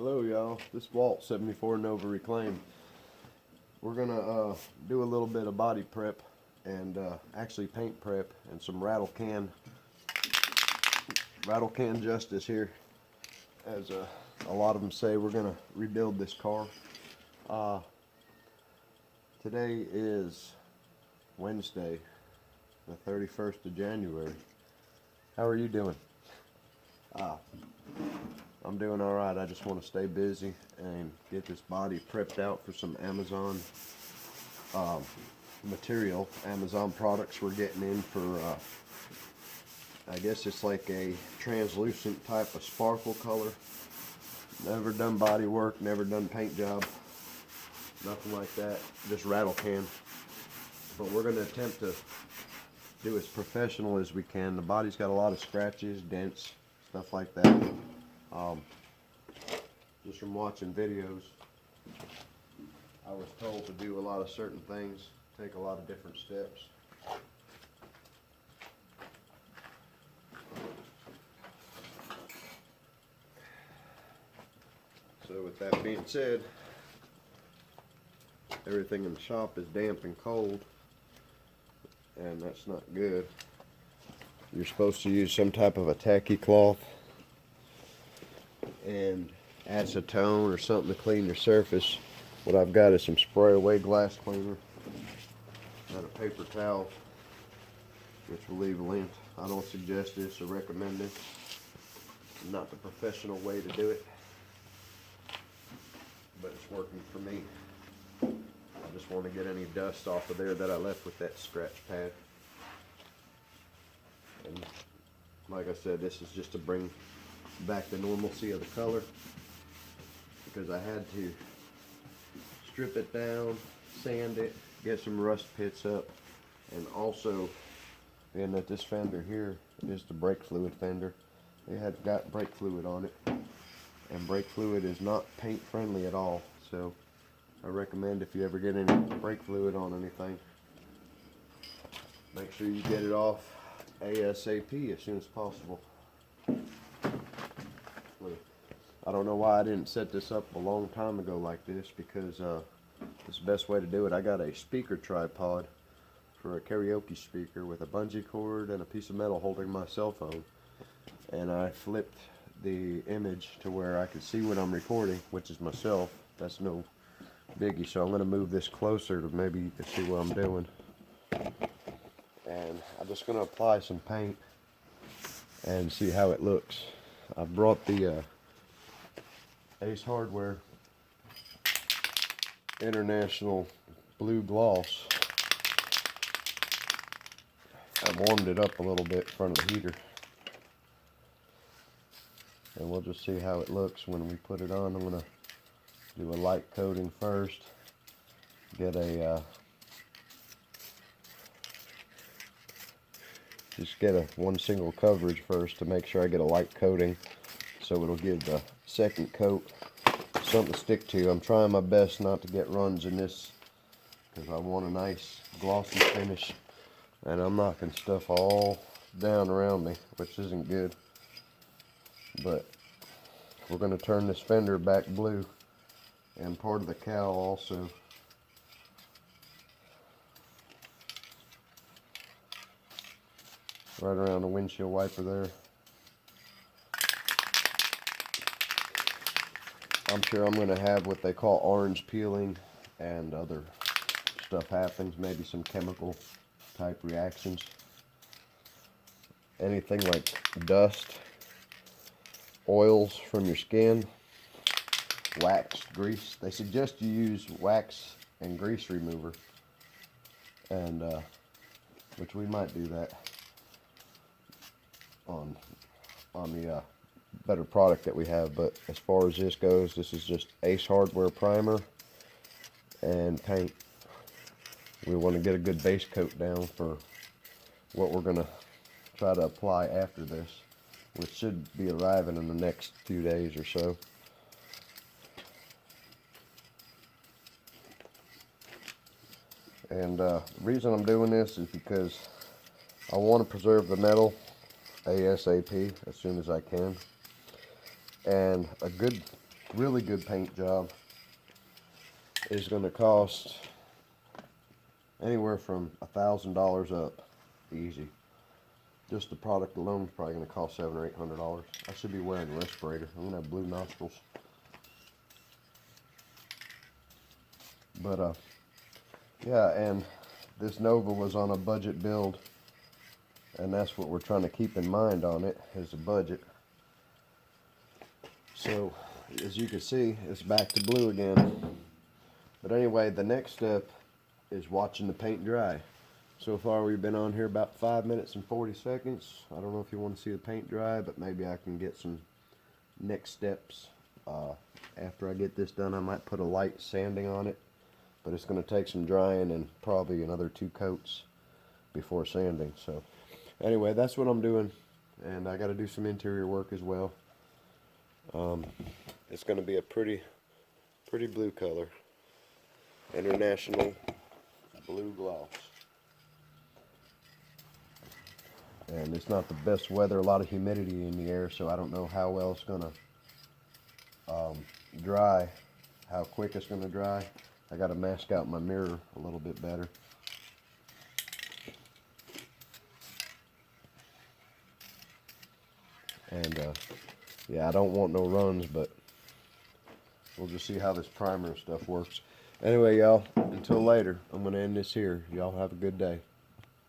Hello y'all, this is Walt 74 Nova Reclaim. We're gonna do a little bit of body prep and actually paint prep and some rattle can justice here. As a lot of them say, we're gonna rebuild this car. Today is Wednesday, the 31st of January. How are you doing? I'm doing alright. I just want to stay busy and get this body prepped out for some Amazon material. Amazon products we're getting in for, I guess it's like a translucent type of sparkle color. Never done body work, never done paint job, nothing like that, just rattle can. But we're going to attempt to do as professional as we can. The body's got a lot of scratches, dents, stuff like that. Just from watching videos, I was told to do a lot of certain things, take a lot of different steps. So with that being said, everything in the shop is damp and cold, and that's not good. You're supposed to use some type of a tacky cloth and acetone or something to clean your surface. What I've got is some spray away glass cleaner and a paper towel, which will leave a link. I don't suggest this or recommend this. Not the professional way to do it, but it's working for me. I just want to get any dust off of there that I left with that scratch pad. And like I said, this is just to bring back the normalcy of the color, because I had to strip it down, sand it, get some rust pits up, and also, being that this fender here is the brake fluid fender, it had got brake fluid on it, and brake fluid is not paint friendly at all. So I recommend, if you ever get any brake fluid on anything, make sure you get it off ASAP as soon as possible. I don't know why I didn't set this up a long time ago like this, because it's the best way to do it. I got a speaker tripod for a karaoke speaker with a bungee cord and a piece of metal holding my cell phone, and I flipped the image to where I can see what I'm recording, which is myself. That's no biggie. So I'm going to move this closer to maybe you can see what I'm doing, and I'm just going to apply some paint and see how it looks. I brought the Ace Hardware International Blue Gloss. I warmed it up a little bit in front of the heater, and we'll just see how it looks when we put it on. I'm going to do a light coating first, get a just get a one single coverage first to make sure I get a light coating, so it'll give the second coat something to stick to. I'm trying my best not to get runs in this, because I want a nice glossy finish, and I'm knocking stuff all down around me, which isn't good. But we're going to turn this fender back blue, and part of the cowl also. Right around the windshield wiper there. I'm sure I'm going to have what they call orange peeling and other stuff happens, maybe some chemical type reactions. Anything like dust, oils from your skin, wax, grease. They suggest you use wax and grease remover, and which we might do that on the better product that we have. But as far as this goes, this is just Ace Hardware primer and paint. We want to get a good base coat down for what we're going to try to apply after this, which should be arriving in the next few days or so. And the reason I'm doing this is because I want to preserve the metal ASAP as soon as I can. And a good really good paint job is going to cost anywhere from $1,000 up, easy. Just the product alone is probably going to cost $700 or $800. I should be wearing a respirator. I'm going to have blue nostrils. But yeah, and this Nova was on a budget build, and that's what we're trying to keep in mind on it, is the budget. So as you can see, it's back to blue again. But anyway, the next step is watching the paint dry. So far we've been on here about 5 minutes and 40 seconds. I don't know if you want to see the paint dry, but maybe I can get some next steps. After I get this done, I might put a light sanding on it, but it's going to take some drying and probably another 2 coats before sanding. So anyway, that's what I'm doing, and I got to do some interior work as well. It's going to be a pretty blue color. International blue gloss. And it's not the best weather, a lot of humidity in the air, so I don't know how well it's going to dry, how quick it's going to dry. I got to mask out my mirror a little bit better. And yeah, I don't want no runs, but we'll just see how this primer and stuff works. Anyway, y'all, until later, I'm going to end this here. Y'all have a good day.